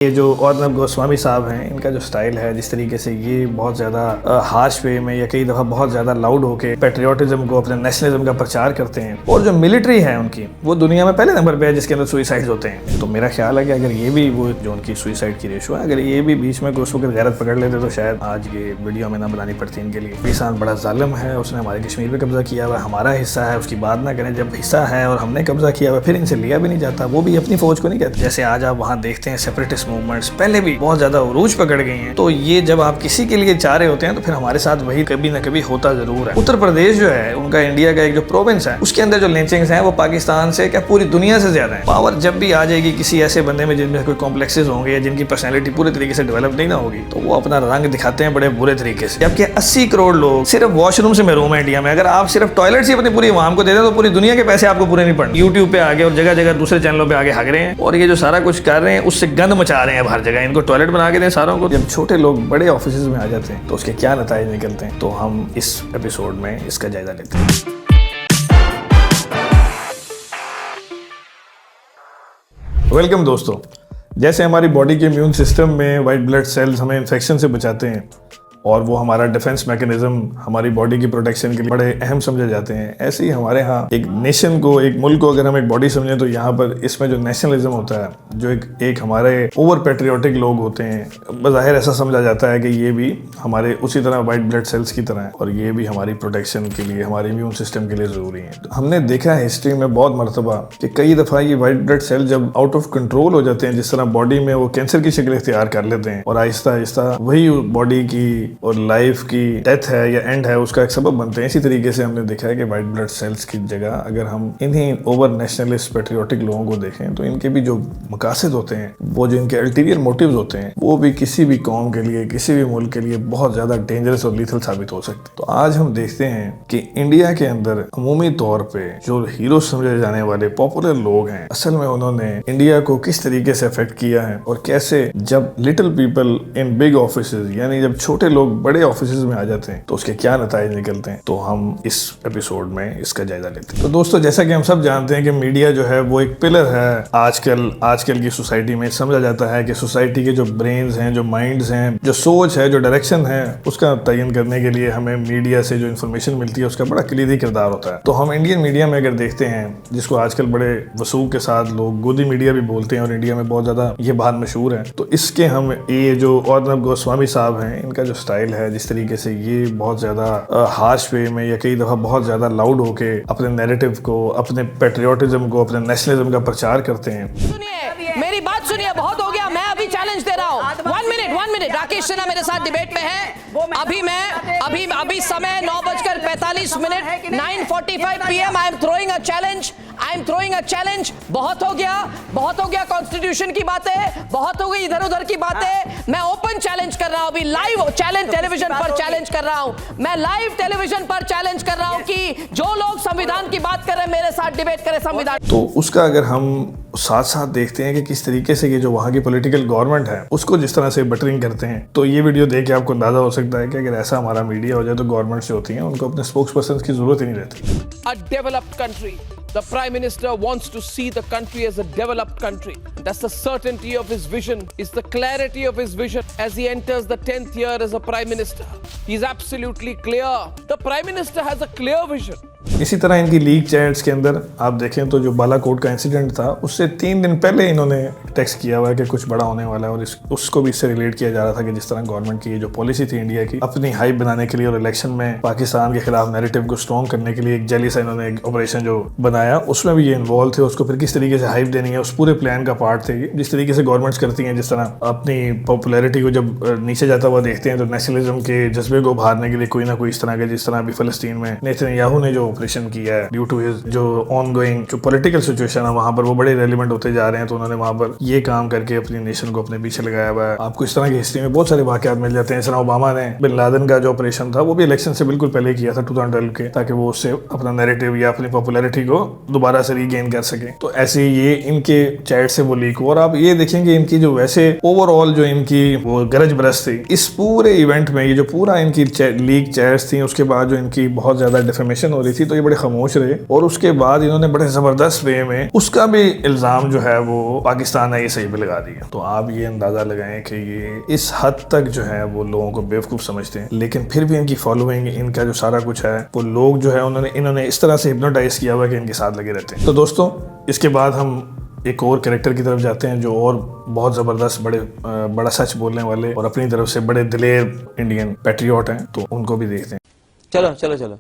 ये जो अर्नब गोस्वामी साहब हैं, इनका जो स्टाइल है, जिस तरीके से ये बहुत ज़्यादा हार्श वे में या कई दफ़ा बहुत ज़्यादा लाउड होके पेट्रियोटिज्म को, अपने नेशनलिज्म का प्रचार करते हैं, और जो मिलिट्री है उनकी, वो दुनिया में पहले नंबर पे है जिसके अंदर सुइसाइड्स होते हैं। तो मेरा ख्याल है कि अगर ये भी वो जो उनकी सुइसाइड की रेशो है, अगर ये भी बीच में घुस होकर गैरत पकड़ लेते तो शायद आज ये वीडियो में ना बनानी पड़ती इनके लिए। पाकिस्तान बड़ा जालिम है, उसने हमारे कश्मीर पर कब्जा किया हुआ, हमारा हिस्सा है, उसकी बात ना करें। जब हिस्सा है और हमने कब्जा किया हुआ, फिर इनसे लिया भी नहीं जाता, वो भी अपनी फौज को नहीं कहते। जैसे आज आप वहाँ देखते हैं सेपरेटिस्ट मूवमेंट्स पहले भी बहुत ज्यादा उरूज पकड़ गई हैं। तो ये जब आप किसी के लिए चाह रहे होते हैं तो फिर हमारे साथ वही कभी ना कभी होता जरूर है। उत्तर प्रदेश जो है उनका इंडिया का एक जो प्रोविंस है, उसके अंदर जो लिंचिंग्स हैं वो पाकिस्तान से क्या पूरी दुनिया से ज्यादा है। पावर जब भी आ जाएगी किसी ऐसे बंदे में जिनमें कोई कॉम्प्लेक्सेस होंगे या जिनकी पर्सनैलिटी पूरे तरीके से डेवलप नहीं ना होगी, तो वो अपना रंग दिखाते हैं बड़े बुरे तरीके से। जबकि 80 करोड़ लोग सिर्फ वॉशरूम से महरूम है इंडिया में। अगर आप सिर्फ टॉयलेट से अपनी पूरी आवाम को दे दें तो पूरी दुनिया के पैसे आपको पूरे नहीं पड़ने। यूट्यूब पे आगे और जगह जगह दूसरे चैनलों पे आगे हग रहे हैं, और ये जो सारा कुछ कर रहे हैं उससे गंद मचा रहे हैं हर जगह। इनको टॉयलेट बना के दें सारों को। जब छोटे लोग बड़े ऑफिस में आ जाते हैं तो उसके क्या नतीजे निकलते हैं, तो हम इस एपिसोड में इसका जायजा लेते हैं। वेलकम दोस्तों। जैसे हमारी बॉडी के इम्यून सिस्टम में वाइट ब्लड सेल्स हमें इन्फेक्शन से बचाते हैं और वो हमारा डिफेंस मैकेनिज्म हमारी बॉडी की प्रोटेक्शन के लिए बड़े अहम समझे जाते हैं, ऐसे ही हमारे यहाँ एक नेशन को, एक मुल्क को अगर हम एक बॉडी समझें तो यहाँ पर इसमें जो नेशनलिज्म होता है, जो एक हमारे ओवर पेट्रियोटिक लोग होते हैं, बज़ाहिर ऐसा समझा जाता है कि ये भी हमारे उसी तरह वाइट ब्लड सेल्स की तरह है और ये भी हमारी प्रोटेक्शन के लिए, हमारे इम्यून सिस्टम के लिए ज़रूरी है। तो हमने देखा है हिस्ट्री में बहुत मरतबा कि कई दफ़ा ये वाइट ब्लड सेल जब आउट ऑफ कंट्रोल हो जाते हैं, जिस तरह बॉडी में वो कैंसर की शक्ल इख्तियार कर लेते हैं और आहिस्ता आहिस्ता वही बॉडी की और लाइफ की डेथ है या एंड है उसका एक सबब बनते हैं। इसी तरीके से हमने देखा है कि वाइट ब्लड सेल्स की जगह अगर हम इन्हीं ओवर नेशनलिस्ट पेट्रियोटिक लोगों को देखें तो इनके भी जो मकासद होते हैं, वो जो इनके अल्टीरियर मोटिव्स होते हैं, वो भी किसी भी कौम के लिए, किसी भी मुल्क के लिए बहुत ज्यादा डेंजरस और लीथल साबित हो सकते। तो आज हम देखते हैं कि इंडिया के अंदर अमूमी तौर पे जो हीरो समझे जाने वाले पॉपुलर लोग हैं, असल में उन्होंने इंडिया को किस तरीके से अफेक्ट किया है और कैसे जब little people in big office, यानी जब छोटे लोग बड़े ऑफिस में आ जाते हैं तो उसके क्या नतीजे निकलते हैं, तो हम इस एपिसोड में इसका जायजा लेते हैं। तो दोस्तों, जैसा कि हम सब जानते हैं कि मीडिया जो है वो एक पिलर है आजकल की सोसाइटी में। समझा जाता है कि सोसाइटी के जो ब्रेन्स हैं, जो माइंड्स हैं, जो सोच है, जो डायरेक्शन है, उसका तयन करने के लिए हमें मीडिया से जो इन्फॉर्मेशन मिलती है उसका बड़ा कलीदी किरदार होता है। तो हम इंडियन मीडिया में अगर देखते हैं, जिसको आजकल बड़े वसूख के साथ लोग गोदी मीडिया भी बोलते हैं और इंडिया में बहुत ज्यादा ये बात मशहूर है, तो इसके हम ये जो अर्नब गोस्वामी साहब हैं, इनका जो स्टाइल है, जिस तरीके से ये बहुत ज्यादा हार्श वे में या कई दफा बहुत ज्यादा लाउड होके अपने नैरेटिव को, अपने पेट्रियोटिज्म को, अपने नेशनलिज्म का प्रचार करते हैं। सुनिए, मेरी बात सुनिए, बहुत हो गया। मैं अभी चैलेंज दे रहा हूँ। 1 मिनट। राकेश सिन्हा मेरे साथ डिबेट में है। अभी समय 9:45 9:45 PM। I am throwing a challenge. बहुत हो गया कॉन्स्टिट्यूशन की बातें, बहुत हो गई इधर उधर की बातें। मैं ओपन चैलेंज कर रहा हूं, अभी लाइव चैलेंज टेलीविजन पर चैलेंज कर रहा हूं। मैं लाइव टेलीविजन पर चैलेंज कर रहा हूं कि जो लोग संविधान की बात कर रहे हैं मेरे साथ डिबेट करें संविधान। तो उसका अगर हम साथ साथ देखते हैं कि किस तरीके से ये जो वहाँ की पॉलिटिकल गवर्नमेंट है उसको जिस तरह से बटरिंग करते हैं, तो ये वीडियो देख के आपको अंदाजा हो सकता है कि अगर ऐसा हमारा मीडिया हो जाए तो गवर्नमेंट से होती है, उनको अपने स्पोक्स पर्सन की जरूरत ही नहीं रहती। A developed country. The Prime Minister wants to see the country as a developed country. That's the certainty of his vision, is the clarity of his vision as he enters the 10th year as a Prime Minister. He's absolutely clear. The Prime Minister has a clear vision. इसी तरह इनकी leak chats के अंदर आप देखें तो जो बालाकोट का इंसिडेंट था, उससे 3 दिन पहले इन्होंने टेक्स्ट किया हुआ है कि कुछ बड़ा होने वाला है, और उसको भी इससे रिलेट किया जा रहा था कि जिस तरह गवर्नमेंट की ये जो पॉलिसी थी इंडिया की, अपनी हाइप बनाने के लिए और इलेक्शन में पाकिस्तान के खिलाफ नैरेटिव को स्ट्रॉन्ग करने के लिए एक जेली सा इन्होंने एक ऑपरेशन जो बनाया, उसमें भी ये इन्वॉल्व थे। उसको फिर किस तरीके से हाइप देनी है, उस पूरे प्लान का पार्ट थे। जिस तरीके से गवर्नमेंट्स करती हैं, जिस तरह अपनी पॉपुलैरिटी को जब नीचे जाता हुआ देखते हैं तो नेशनलिज्म के जज्बे को उभारने के लिए कोई ना कोई इस तरह के, जिस तरह अभी फलस्तीन में नेतन्याहू ने जो ऑपरेशन किया है ड्यू टू हिज जो ऑनगोइंग जो पॉलिटिकल सिचुएशन है वहां पर, वो बड़े रेलिवेंट होते जा रहे हैं, तो उन्होंने वहां पर ये काम करके अपनी नेशन को अपने पीछे लगाया हुआ है। आपको इस तरह की हिस्ट्री में बहुत सारे वाकयात मिल जाते हैं। इस तरह ओबामा ने बिन लादेन का जो ऑपरेशन था वो भी इलेक्शन से बिल्कुल पहले किया था 2012 के, ताकि वो उससे अपना नैरेटिव या अपनी पॉपुलैरिटी को दोबारा से रीगेन कर सके। तो ऐसे ये इनके चैट से वो लीक हो, और आप ये देखेंगे इनकी जो वैसे ओवरऑल जो इनकी वो गरज बरस थी इस पूरे इवेंट में, ये जो पूरा इनकी लीक चैट्स थी, उसके बाद जो इनकी बहुत ज्यादा डिफेमेशन हो रही थी, तो ये बड़े खामोश रहे और उसके बाद इन्होंने बड़े जबरदस्त वे में उसका भी इल्जाम जो है वो पाकिस्तान है ये सही पे लगा दिया। तो आप ये अंदाजा लगाएं कि ये इस हद तक जो है वो लोगों को बेवकूफ समझते हैं, लेकिन फिर भी इनकी फॉलोइंग, इनका जो सारा कुछ है वो लोग जो है इन्होंने इस तरह से हिप्नोटाइज किया हुआ है कि इनके साथ लगे रहते हैं। तो दोस्तों इसके बाद हम एक और कैरेक्टर की तरफ जाते हैं जो और बहुत ज़बरदस्त बड़ा सच बोलने वाले और अपनी तरफ से बड़े दिलेर इंडियन पैट्रियट हैं, तो उनको भी देखते हैं। चलो चलो चलो।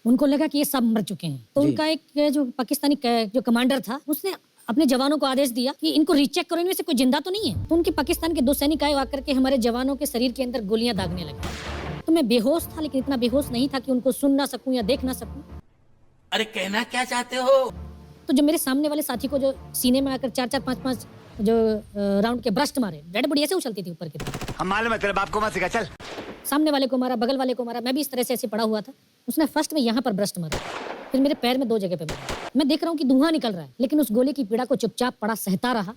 उनको लगा कि ये सब मर चुके हैं, तो उनका एक जो पाकिस्तानी जो कमांडर था उसने अपने जवानों को आदेश दिया कि इनको रीचेक करो, इनमें से कोई जिंदा तो नहीं है। तो उनके पाकिस्तान के 2 सैनिक आए आकर के हमारे जवानों के शरीर के अंदर गोलियां दागने लगे। तो मैं बेहोश था, लेकिन इतना बेहोश नहीं था कि उनको सुन ना सकूं या देख ना सकूं। अरे कहना क्या चाहते हो? तो जो मेरे सामने वाले साथी को जो सीने में आकर 4-4, 5-5 जो राउंड के ब्रस्ट मारे, डेड बॉडी ऐसे उछलती थी ऊपर की तरफ। हम मालूम है तेरे बाप को मत सिखा, चल। सामने वाले को मारा, बगल वाले को मारा, मैं भी इस तरह से ऐसे पड़ा हुआ था। उसने फर्स्ट में यहाँ पर ब्रस्ट मारा, फिर मेरे पैर में 2 जगह पे मारा। मैं देख रहा हूँ कि धुआं निकल रहा है, लेकिन उस गोली की पीड़ा को चुपचाप पड़ा सहता रहा।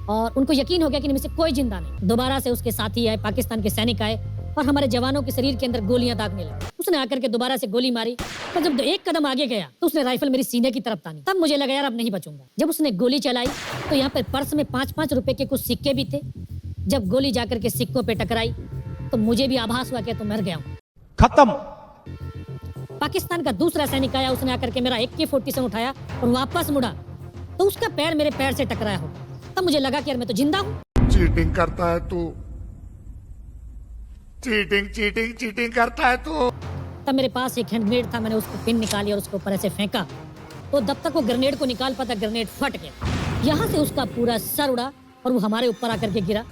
और उनको यकीन हो गया कि इनमें से कोई जिंदा नहीं। दोबारा से उसके साथी आए, पाकिस्तान के सैनिक आए और हमारे जवानों के शरीर के अंदर गोलियां दागने लगे। उसने आकर के दोबारा से गोली मारी, पर जब 1 कदम आगे गया तो उसने राइफल मेरी सीने की तरफ तानी। तब मुझे लगा यार अब नहीं बचूंगा। जब उसने गोली चलाई तो यहाँ पर पर्स में 5-5 रुपए के कुछ सिक्के भी थे। जब गोली जाकर के सिक्कों पे टकराई तो मुझे भी आभास हुआ कि तो मर गया हूँ, खत्म। पाकिस्तान का दूसरा सैनिक आया, उसने आकर के मेरा AK-47 उठाया और वापस मुड़ा तो उसका पैर मेरे पैर से टकराया हो। तब मुझे लगा कि यार मैं तो जिंदा हूँ। चीटिंग करता है तू, चीटिंग करता है तू। तब मेरे पास एक हैंड ग्रेनेड था, मैंने उसको पिन निकाली और उसके ऊपर ऐसे फेंका। तो जब तक वो ग्रेनेड को निकाल पाता, ग्रेनेड फट गया। यहाँ से उसका पूरा सर उड़ा और वो हमारे ऊपर आकर के गिरा।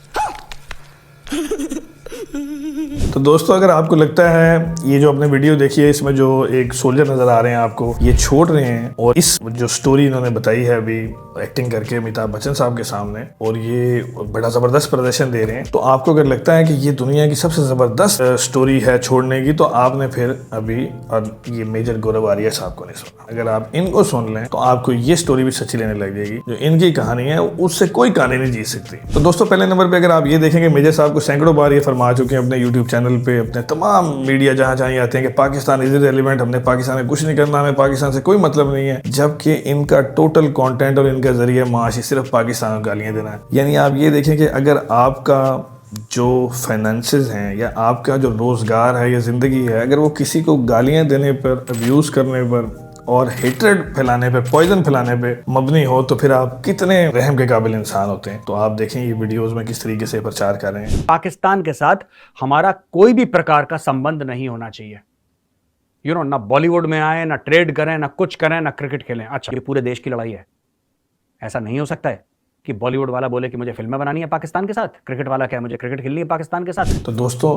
तो दोस्तों अगर आपको लगता है ये जो आपने वीडियो देखी है इसमें जो एक सोल्जर नजर आ रहे हैं आपको, ये छोड़ रहे हैं और इस जो स्टोरी इन्होंने बताई है अभी एक्टिंग करके अमिताभ बच्चन साहब के सामने, और ये बड़ा जबरदस्त प्रदर्शन दे रहे हैं, तो आपको अगर लगता है कि ये दुनिया की सबसे जबरदस्त स्टोरी है छोड़ने की, तो आपने फिर अभी और ये मेजर गौरव आर्या साहब को नहीं सुना। अगर आप इनको सुन लें तो आपको ये स्टोरी भी सच्ची लेने लग जाएगी। जो इनकी कहानी है उससे कोई कहानी नहीं जीत सकती। तो दोस्तों पहले नंबर पे अगर आप ये देखेंगे, मेजर साहब को सैकड़ों बार ये फरमा चुके हैं अपने यूट्यूब चैनल पे, अपने तमाम मीडिया जहां जहां आते हैं कि पाकिस्तान इज इररिलेवेंट, हमने पाकिस्तान में कुछ नहीं करना, हमें पाकिस्तान से कोई मतलब नहीं है, जबकि इनका टोटल कंटेंट और इनका जरिए माश सिर्फ पाकिस्तान को गालियां देना है। यानी आप ये देखें कि अगर आपका जो फाइनेंसेस हैं या आपका जो रोजगार है या जिंदगी है, अगर वो किसी को गालियां देने पर, अब्यूज करने पर और हेट्रेड फैलाने पे, पॉइजन फैलाने पे मबनी हो, तो फिर आप कितने रहम के काबिल इंसान होते हैं। तो आप देखें ये वीडियोस में किस तरीके से प्रचार कर रहे हैं। पाकिस्तान के साथ हमारा कोई भी प्रकार का संबंध नहीं होना चाहिए। ना बॉलीवुड में आए, ना ट्रेड करें, ना कुछ करें, ना क्रिकेट खेलें। अच्छा, ये पूरे देश की लड़ाई है। ऐसा नहीं हो सकता है कि बॉलीवुड वाला बोले कि मुझे फिल्में बनानी है पाकिस्तान के साथ, क्रिकेट वाला क्या है मुझे क्रिकेट खेलनी है पाकिस्तान के साथ। तो दोस्तों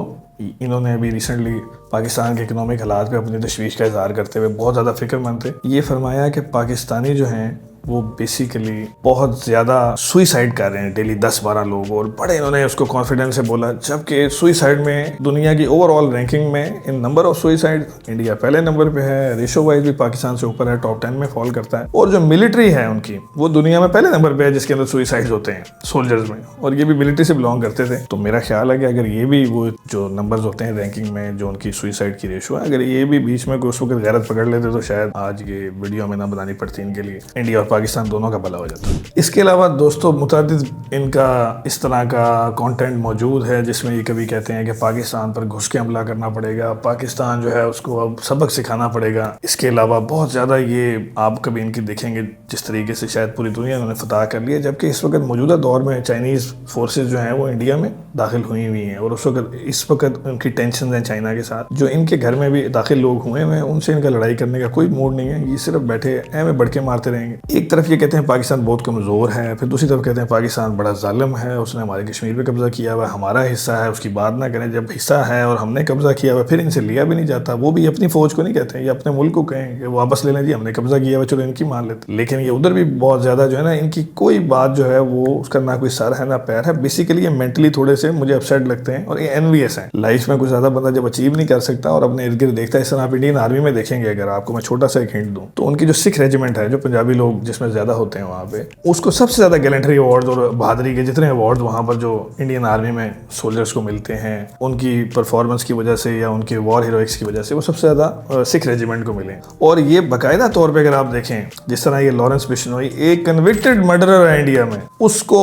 इन्होंने अभी रिसेंटली पाकिस्तान के इकोनॉमिक हालात पे अपनी तशवीश का इजहार करते हुए बहुत ज़्यादा फिक्रमंद थे। ये फरमाया कि पाकिस्तानी जो हैं वो बेसिकली बहुत ज़्यादा सुइसाइड कर रहे हैं डेली 10-12 लोग, और बड़े इन्होंने उसको कॉन्फिडेंस से बोला, जबकि सुइसाइड में दुनिया की ओवरऑल रैंकिंग में इन नंबर ऑफ सुइसाइड इंडिया पहले नंबर पे है, रेशो वाइज भी पाकिस्तान से ऊपर है, टॉप 10 में फॉल करता है, और जो मिलिट्री है उनकी वो दुनिया में पहले नंबर पे है जिसके अंदर सुइसाइड होते हैं सोल्जर्स में, और ये भी मिलिट्री से बिलोंग करते थे। तो मेरा ख्याल है कि अगर ये भी वो जो नंबर्स होते हैं रैंकिंग में, जो उनकी सुइसाइड की रेशो है, अगर ये भी बीच में उस वक्त गैरत पकड़ लेते तो शायद आज ये वीडियो में ना बनानी पड़ती इनके लिए, इंडिया और पाकिस्तान दोनों का भला हो जाता है। इसके अलावा दोस्तों मुतअद्दिद इनका इस तरह का कंटेंट मौजूद है जिसमें ये कभी कहते हैं कि पाकिस्तान पर घुस के हमला करना पड़ेगा, पाकिस्तान जो है उसको अब सबक सिखाना पड़ेगा। इसके अलावा बहुत ज़्यादा ये आप कभी इनकी देखेंगे जिस तरीके से शायद पूरी दुनिया उन्होंने फतह कर लिया, जबकि इस वक्त मौजूदा दौर में चाइनीज़ फोर्सेज जो हैं वो इंडिया में दाखिल हुई हुई हैं, और उस वक्त इस वक्त उनकी टेंशन है चाइना के साथ। जो इनके घर में भी दाखिल लोग हुए हैं उनसे इनका लड़ाई करने का कोई मूड नहीं है, ये सिर्फ बैठे में बढ़ के मारते रहेंगे। एक तरफ ये कहते हैं पाकिस्तान बहुत कमज़ोर है, फिर दूसरी तरफ कहते हैं पाकिस्तान बड़ा जालिम है, उसने हमारे कश्मीर पे कब्जा किया हुआ है, हमारा हिस्सा है, उसकी बात ना करें। जब हिस्सा है और हमने कब्जा किया हुआ फिर इनसे लिया भी नहीं जाता, वो भी अपनी फौज को नहीं कहते, ये अपने मुल्क को कहें कि वापस ले लें जी, हमने कब्जा किया हुआ, चलो इनकी मान लेते। लेकिन ये उधर भी बहुत ज़्यादा जो है ना, इनकी कोई बात जो है वो उसका ना कोई सर है ना पैर है। बेसिकली ये मेंटली थोड़े से मुझे अपसेट लगते हैं और ये एनवीएस है। लाइफ में कुछ ज़्यादा बंदा जब अचीव नहीं कर सकता और अपने इर्द गिर्द देखता है, इस तरह आप इंडियन आर्मी में देखेंगे, अगर आपको मैं छोटा सा एक हिंट दूँ तो उनकी जो सिख रेजिमेंट है, जो पंजाबी लोग जिसमें ज़्यादा होते हैं वहाँ पे, उसको सबसे ज़्यादा गैलेंट्री अवार्ड और बहादुरी के जितने अवार्ड वहाँ पर जो इंडियन आर्मी में सोल्जर्स को मिलते हैं उनकी परफॉर्मेंस की वजह से या उनके वॉर हीरोइक्स की वजह से, वो सबसे ज़्यादा सिख रेजिमेंट को मिले। और ये बाकायदा तौर पे अगर आप देखें, जिस तरह ये लॉरेंस बिश्नोई एक कन्विक्टेड मर्डरर है इंडिया में, उसको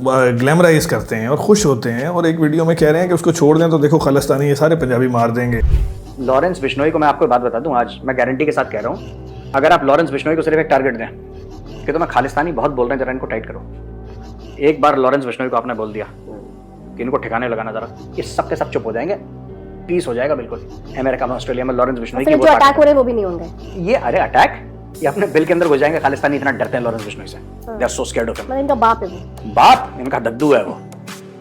ग्लैमराइज करते हैं और खुश होते हैं, और एक वीडियो में कह रहे हैं कि उसको छोड़ दें तो देखो खालिस्तानी ये सारे पंजाबी मार देंगे। लॉरेंस बिश्नोई को मैं आपको बात बता दूं, आज मैं गारंटी के साथ कह रहा हूं, अगर आप लॉरेंस बिश्नोई को सिर्फ एक टारगेट दें कि तुम्हें खालिस्तानी बहुत बोल रहे हैं, जरा इनको टाइट करो। एक बार लॉरेंस बिश्नोई को आपने बोल दिया कि इनको ठिकाने लगाना, जरा ये सब के सब चुप हो जाएंगे, पीस हो जाएगा बिल्कुल। अमेरिका में, ऑस्ट्रेलिया में लॉरेंस बिश्नोई के जो अटैक हो रहे हैं वो भी नहीं होंगे। ये अरे अटैक, ये अपने बिल के अंदर घुस जाएंगे। खालिस्तानी इतना डरते हैं लॉरेंस बिश्नोई से, they are so scared of him. इनका बाप है वो, बाप इनका दद्दू है वो।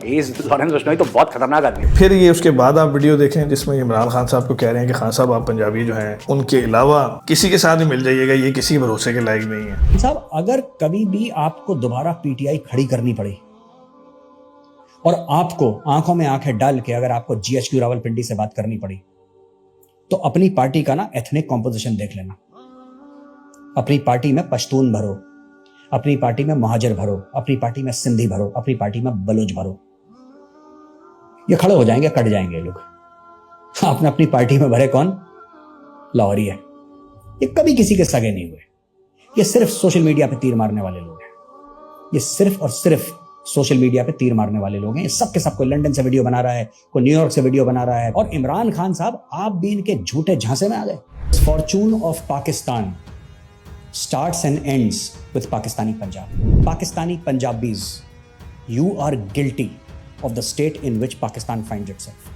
लॉरेंस बिश्नोई तो बहुत खतरनाक आदमी है। फिर ये उसके बाद आप वीडियो देखें जिसमें इमरान खान साहब को कह रहे हैं कि खान साहब आप पंजाबी जो हैं उनके अलावा किसी के साथ भी मिल जाइएगा, ये किसी भरोसे के लायक नहीं है। साहब, अगर कभी भी आपको दोबारा पीटीआई खड़ी करनी पड़ी और आपको आंखों में आंखें डाल के अगर आपको जीएचक्यू रावलपिंडी से बात करनी पड़ी, तो अपनी पार्टी का ना एथनिक कॉम्पोजिशन देख लेना। अपनी पार्टी में पश्तून भरो, अपनी पार्टी में महाजर भरो, अपनी पार्टी में सिंधी भरो, अपनी पार्टी में बलूच भरो। ये खड़े हो जाएंगे, कट जाएंगे लोग। आपने अपनी पार्टी में भरे कौन? लाहौरी है। ये कभी किसी के सगे नहीं हुए। ये सिर्फ सोशल मीडिया पे तीर मारने वाले लोग हैं। ये सिर्फ और सिर्फ सोशल मीडिया पे तीर मारने वाले लोग हैं। ये सब के सब, कोई लंदन से वीडियो बना रहा है, कोई न्यूयॉर्क से वीडियो बना रहा है। और इमरान खान साहब, आप भी इनके झूठे झांसे में आ गए। Fortune of Pakistan starts and ends with Pakistani Punjab. Pakistani Punjabis, you are guilty of the state in which Pakistan finds itself.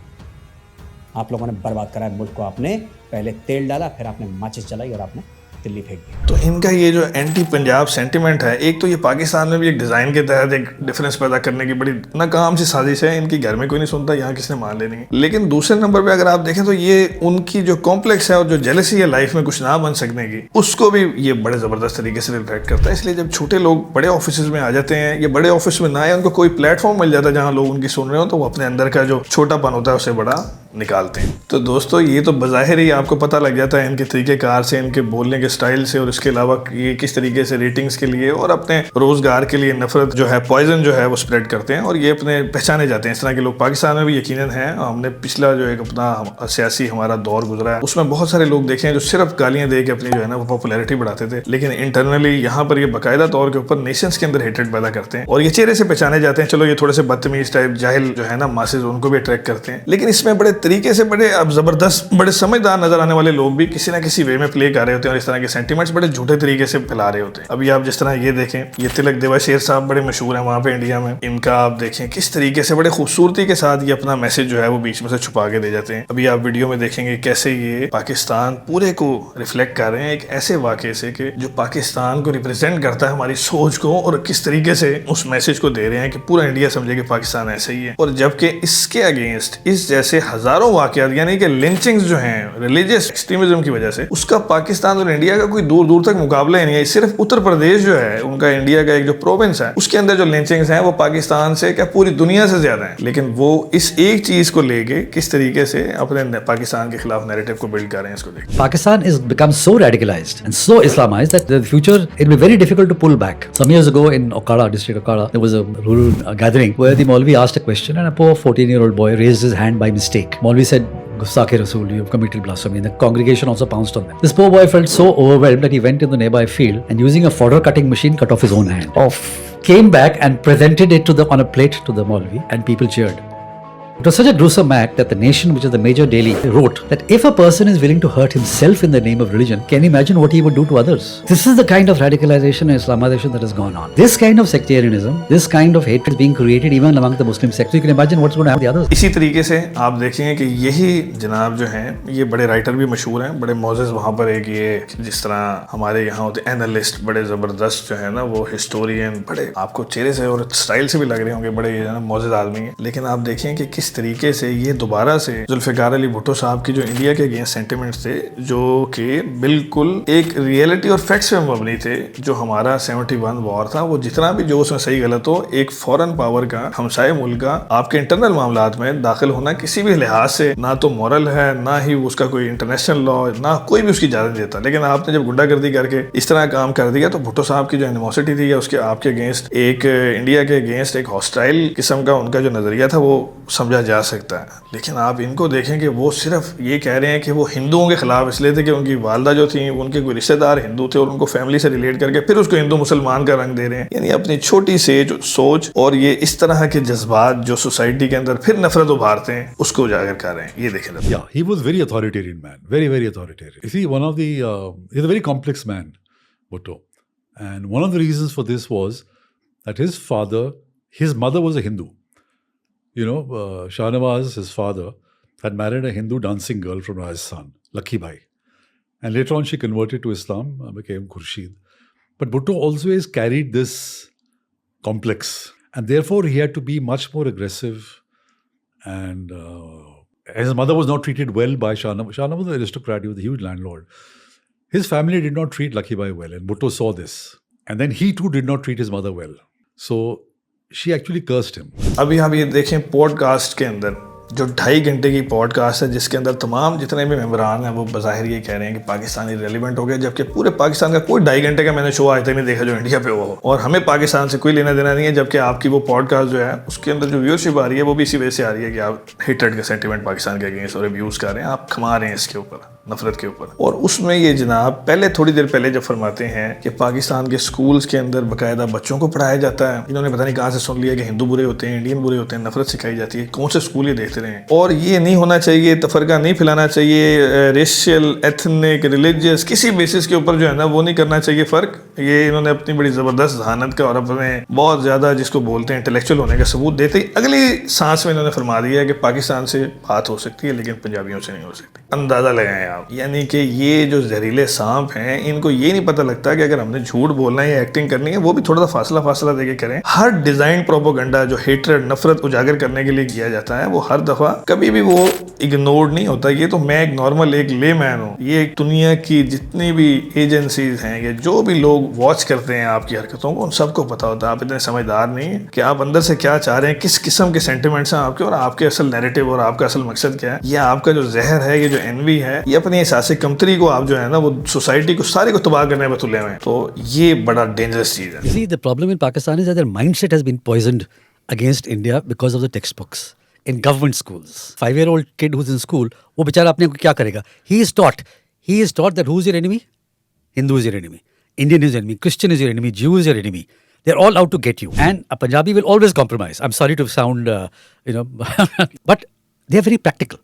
आप लोगों ने बर्बाद करा है मुल्क को। आपने पहले तेल डाला, फिर आपने माचिस जलाई और आपने दिल्ली फेंक दी। तो इनका ये जो एंटी पंजाब सेंटिमेंट है, एक तो ये पाकिस्तान में भी एक डिज़ाइन के तहत एक डिफरेंस पैदा करने की बड़ी नाकाम सी साजिश है। इनकी घर में कोई नहीं सुनता, यहाँ किसने मान लेनी है। लेकिन दूसरे नंबर पे अगर आप देखें तो ये उनकी जो कॉम्प्लेक्स है और जो जेलसी है लाइफ में कुछ ना बन सकने की, उसको भी ये बड़े ज़बरदस्त तरीके से रिफ्लेक्ट करता है। इसलिए जब छोटे लोग बड़े ऑफिस में आ जाते हैं, या बड़े ऑफिस में ना आए, उनको कोई प्लेटफॉर्म मिल जाता है जहाँ लोग उनकी सुन रहे हो, तो वो अपने अंदर का जो छोटापन होता है उसे बड़ा निकालते हैं। तो दोस्तों, ये तो बज़ाहिर ही आपको पता लग जाता है इनके तरीक़ेकार से, इनके बोलने के स्टाइल से, और इसके अलावा ये किस तरीके से रेटिंग्स के लिए और अपने रोज़गार के लिए नफरत जो है, पॉइजन जो है, वो स्प्रेड करते हैं, और ये अपने पहचाने जाते हैं। इस तरह के लोग पाकिस्तान में भी यकीनन हैं। हमने पिछला जो एक अपना सियासी हमारा दौर गुजरा है, उसमें बहुत सारे लोग देखे हैं जो सिर्फ गालियाँ दे के अपनी जो है ना वो पॉपुलैरिटी बढ़ाते थे, लेकिन इंटरनली यहाँ पर ये बाकायदा तौर के ऊपर नेशंस के अंदर हेटेड पैदा करते हैं, और ये चेहरे से पहचाने जाते हैं। चलो, ये थोड़े से बदतमीज टाइप जाहिल जो है ना मासेज, उनको भी अट्रैक्ट करते हैं, लेकिन इसमें बड़े तरीके से बड़े अब जबरदस्त, बड़े समझदार नजर आने वाले लोग भी किसी ना किसी वे में प्ले कर रहे होते हैं, और इस तरह के सेंटिमेंट्स बड़े झूठे तरीके से फैला रहे होते हैं। अभी आप जिस तरह ये देखें, ये तिलक देवाशेर साहब बड़े मशहूर हैं वहाँ पे इंडिया में। इनका आप देखें किस तरीके से बड़े खूबसूरती के साथ ये अपना मैसेज जो है वो बीच में से छुपा के दे जाते हैं। अभी आप वीडियो में देखेंगे कैसे ये पाकिस्तान पूरे को रिफ्लेक्ट कर रहे हैं, एक ऐसे वाक़े से कि जो पाकिस्तान को रिप्रेजेंट करता है, हमारी सोच को, और किस तरीके से उस मैसेज को दे रहे हैं कि पूरा इंडिया समझे कि पाकिस्तान ऐसे ही है। और जबकि इसके अगेंस्ट इस जैसे हजारों वाक़यात, यानी कि लिंचिंग्स जो हैं रिलीजियस एक्सट्रीमिज्म की वजह से, उसका पाकिस्तान और इंडिया का कोई दूर दूर तक मुकाबला ही नहीं है। सिर्फ उत्तर प्रदेश जो है उनका, इंडिया का एक जो प्रोविंस है, उसके अंदर जो लिंचिंग्स हैं वो पाकिस्तान से क्या पूरी दुनिया से ज्यादा है। लेकिन वो इस एक चीज को लेके किस तरीके से अपने पाकिस्तान के खिलाफ नैरेटिव को बिल्ड कर रहे हैं, इसको देखिए। Pakistan is become so radicalized and so Islamized that in the future it will be very difficult to pull back. Some years ago in Okada, district Okada, there was a rural gathering where the Maulvi asked a question and a poor 14-year-old boy raised his hand by mistake. Maulvi said, Gustake Rasool, you have committed blasphemy. And the congregation also pounced on them. This poor boy felt so overwhelmed that he went in the nearby field and using a fodder cutting machine cut off his own hand. Came back and presented it on a plate to the Maulvi, and people cheered. It was such a gruesome act that the Nation, which is the major daily, wrote that if a person is willing to hurt himself in the name of religion, can you imagine what he would do to others? This is the kind of radicalization and Islamization that has gone on. This kind of sectarianism, this kind of hatred is being created even among the Muslim sects. So you can imagine what's going to happen to the others. इसी तरीके से आप देखेंगे कि यही जनाब जो हैं, ये बड़े राइटर भी मशहूर हैं, बड़े मोजेस वहाँ पर एक ये जिस तरह हमारे यहाँ होते एनालिस्ट, बड़े ज़बरदस्त जो है ना वो हिस्टोरियन, बड़े आपको चेहरे से और स्टाइल से भी लग रहे होंगे, बड़े मोजेस आदमी हैं। लेकिन आप देखें कि किस किस तरीके से ये दोबारा से जुल्फिकार अली भुट्टो साहब की जो इंडिया के अगेंस्ट सेंटिमेंट्स थे, जो कि बिल्कुल एक रियलिटी और फैक्ट्स पे मबनी थे, जो हमारा 71 वॉर था, वो जितना भी जो उसमें सही गलत हो, एक फॉरेन पावर का, हमसाये मुल्क का आपके इंटरनल मामलात में दाखिल होना किसी भी लिहाज से ना तो मॉरल है, ना ही उसका कोई इंटरनेशनल लॉ, ना कोई भी उसकी इजाजत देता। लेकिन आपने जब गुंडागर्दी करके इस तरह काम कर दिया तो भुट्टो साहब की जो एनिमोसिटी थी या उसके आपके अगेंस्ट एक इंडिया के अगेंस्ट एक हॉस्टाइल किस्म का उनका जो नजरिया था वो समझा जा सकता है। लेकिन आप इनको देखें कि वो सिर्फ ये कह रहे हैं कि वो हिंदुओं के खिलाफ इसलिए थे कि उनकी वालदा जो थी उनके कोई रिश्तेदार हिंदू थे और उनको फैमिली से रिलेट करके फिर उसको हिंदू मुसलमान का रंग दे रहे हैं। यानी अपनी छोटी से जो सोच और ये इस तरह के जज्बात जो सोसाइटी के अंदर फिर नफरत उभारते हैं उसको उजागर कर रहे हैं। ये देखें। Yeah, he was very authoritarian man, very, very authoritarian. You see, he's a very complex man, Bhutto. And one of the reasons for this was that his mother was a Hindu. You know, Shahnawaz, his father, had married a Hindu dancing girl from Rajasthan, Lakhi Bhai. And later on she converted to Islam, became Khurshid. But Bhutto always carried this complex. And therefore he had to be much more aggressive. And his mother was not treated well by Shahnawaz. Shahnawaz was an aristocrat, he was a huge landlord. His family did not treat Lakhi Bhai well, and Bhutto saw this. And then he too did not treat his mother well. So she actually cursed him. अभी आप ये देखें podcast के अंदर जो 2.5 घंटे की podcast है जिसके अंदर तमाम जितने भी मेंबरान हैं वो बज़ाहिर ये कह रहे हैं कि पाकिस्तान इररिलेवेंट हो गया, जबकि पूरे पाकिस्तान का कोई 2.5 घंटे का मैंने शो आज तक नहीं देखा जो इंडिया पे हुआ हो, और हमें पाकिस्तान से कोई लेना देना नहीं है। जबकि आपकी वो पॉडकास्ट जो है उसके अंदर जो व्यूअरशिप आ रही है वो भी इसी वजह से आ रही है कि आप हेट्रेड का सेंटिमेंट पाकिस्तान के अगेंस्ट और अब्यूज़ कर रहे हैं, आप खमा रहे हैं इसके ऊपर, नफरत के ऊपर। और उसमें ये जनाब पहले थोड़ी देर पहले जब फरमाते हैं कि पाकिस्तान के स्कूल्स के अंदर बाकायदा बच्चों को पढ़ाया जाता है, इन्होंने पता नहीं कहाँ से सुन लिया कि हिंदू बुरे होते हैं, इंडियन बुरे होते हैं, नफरत सिखाई जाती है, कौन से स्कूल ये देखते रहे। और ये नहीं होना चाहिए, तफरका नहीं फैलाना चाहिए, रेशियल, एथनिक, रिलीजियस किसी बेसिस के ऊपर जो है ना वो नहीं करना चाहिए फ़र्क। ये इन्होंने अपनी बड़ी ज़बरदस्त जहानत का और अपने बहुत ज़्यादा जिसको बोलते हैं इंटेलेक्चुअल होने का सबूत देते ही अगली सांस में इन्होंने फरमा दिया है कि पाकिस्तान से बात हो सकती है लेकिन पंजाबियों से नहीं हो सकती। अंदाज़ा लगाएं आप, यानी कि ये जो जहरीले सांप हैं इनको ये नहीं पता लगता कि अगर हमने झूठ बोलना है या एक्टिंग करनी है वो भी थोड़ा सा फासला देके करें। हर डिज़ाइन प्रोपोगंडा जो हेट्रेड, नफरत उजागर करने के लिए किया जाता है वो हर दफ़ा कभी भी वो इग्नोर्ड नहीं होता। ये तो मैं एक नॉर्मल एक लेमैन हूँ, ये एक दुनिया की जितनी भी एजेंसीज हैं या जो भी लोग वॉच करते हैं आपकी हरकतों को उन सबको पता होता है। आप इतने समझदार नहीं है कि आप अंदर से क्या चाह रहे हैं, किस किस्म के सेंटिमेंट्स हैं आपके और आपके असल नैरेटिव और आपका असल मकसद क्या है। या आपका जो जहर है, ये जो एनवी है, ये अपनी एहसास कमतरी को आप जो है ना वो सोसाइटी को सारे को तबाह करने में तुले हुए हैं। तो ये बड़ा डेंजरस चीज़ है। You see, the problem in Pakistan is that their mindset has been poisoned against India because of the textbooks in government schools. 5-year-old kid who's in school, वो बेचारा अपने को क्या करेगा? He is taught that who's your enemy? Hindu is your enemy, Indian is your enemy, Christian is your enemy, Jew is your enemy. They're all out to get you. And a Punjabi will always compromise. I'm sorry to sound, but they're very practical.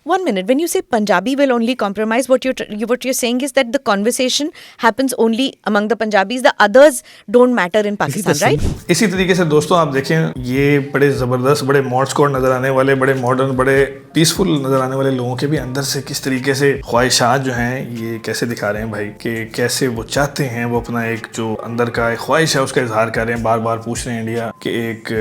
1 minute. When you say Punjabi will only compromise, what you're saying is that the conversation happens only among the Punjabis. The others don't matter in Pakistan, right? इसी तरीके से दोस्तों आप देखें ये बड़े ज़बरदस्त, बड़े मॉड्स कोड नज़र आने वाले, बड़े मॉडर्न, बड़े पीसफुल नज़र आने वाले लोगों के भी अंदर से किस तरीके से ख्वाहिशात जो हैं ये कैसे दिखा रहे हैं भाई, कि कैसे वो चाहते हैं, वो अपना एक जो अंदर का एक ख्वाहिश है उसका इजहार कर रहे हैं। बार बार पूछ रहे हैं इंडिया के एक